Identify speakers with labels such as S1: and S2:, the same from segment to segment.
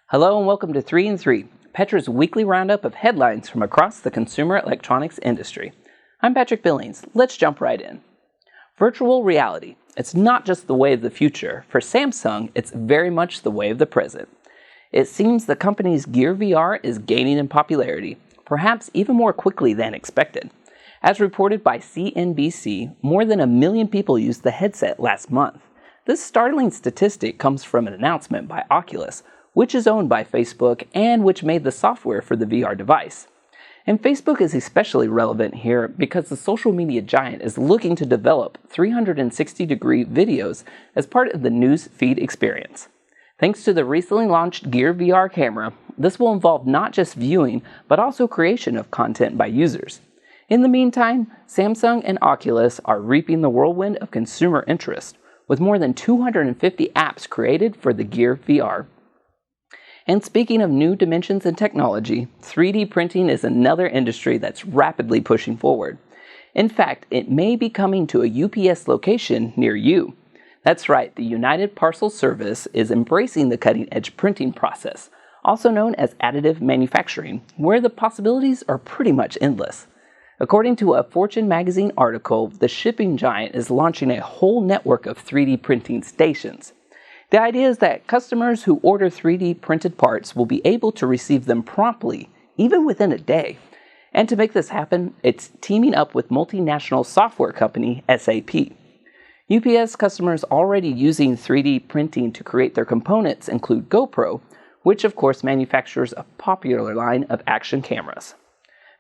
S1: Hello and welcome to 3 and 3, Petra's weekly roundup of headlines from across the consumer electronics industry. I'm Patrick Billings. Let's jump right in. Virtual reality. It's not just the way of the future. For Samsung, it's very much the way of the present. It seems the company's Gear VR is gaining in popularity, perhaps even more quickly than expected. As reported by CNBC, more than 1 million people used the headset last month. This startling statistic comes from an announcement by Oculus, which is owned by Facebook and which made the software for the VR device. And Facebook is especially relevant here because the social media giant is looking to develop 360-degree videos as part of the news feed experience. Thanks to the recently launched Gear VR camera, this will involve not just viewing, but also creation of content by users. In the meantime, Samsung and Oculus are reaping the whirlwind of consumer interest, with more than 250 apps created for the Gear VR. And speaking of new dimensions in technology, 3D printing is another industry that's rapidly pushing forward. In fact, it may be coming to a UPS location near you. That's right, the United Parcel Service is embracing the cutting-edge printing process, also known as additive manufacturing, where the possibilities are pretty much endless. According to a Fortune magazine article, the shipping giant is launching a whole network of 3D printing stations. The idea is that customers who order 3D printed parts will be able to receive them promptly, even within a day. And to make this happen, it's teaming up with multinational software company SAP. UPS customers already using 3D printing to create their components include GoPro, which of course manufactures a popular line of action cameras.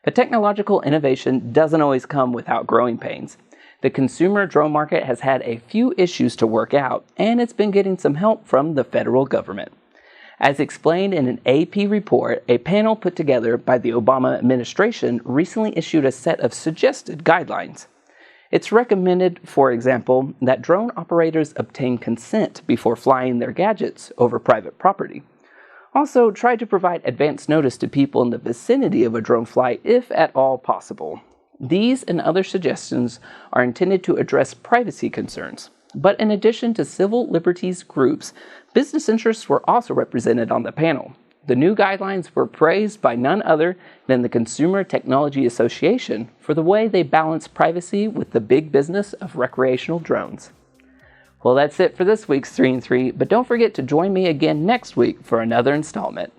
S1: But technological innovation doesn't always come without growing pains. The consumer drone market has had a few issues to work out, and it's been getting some help from the federal government. As explained in an AP report, a panel put together by the Obama administration recently issued a set of suggested guidelines. It's recommended, for example, that drone operators obtain consent before flying their gadgets over private property. Also, try to provide advance notice to people in the vicinity of a drone flight if at all possible. These and other suggestions are intended to address privacy concerns. But in addition to civil liberties groups, business interests were also represented on the panel. The new guidelines were praised by none other than the Consumer Technology Association for the way they balance privacy with the big business of recreational drones. Well, that's it for this week's 3 and 3, but don't forget to join me again next week for another installment.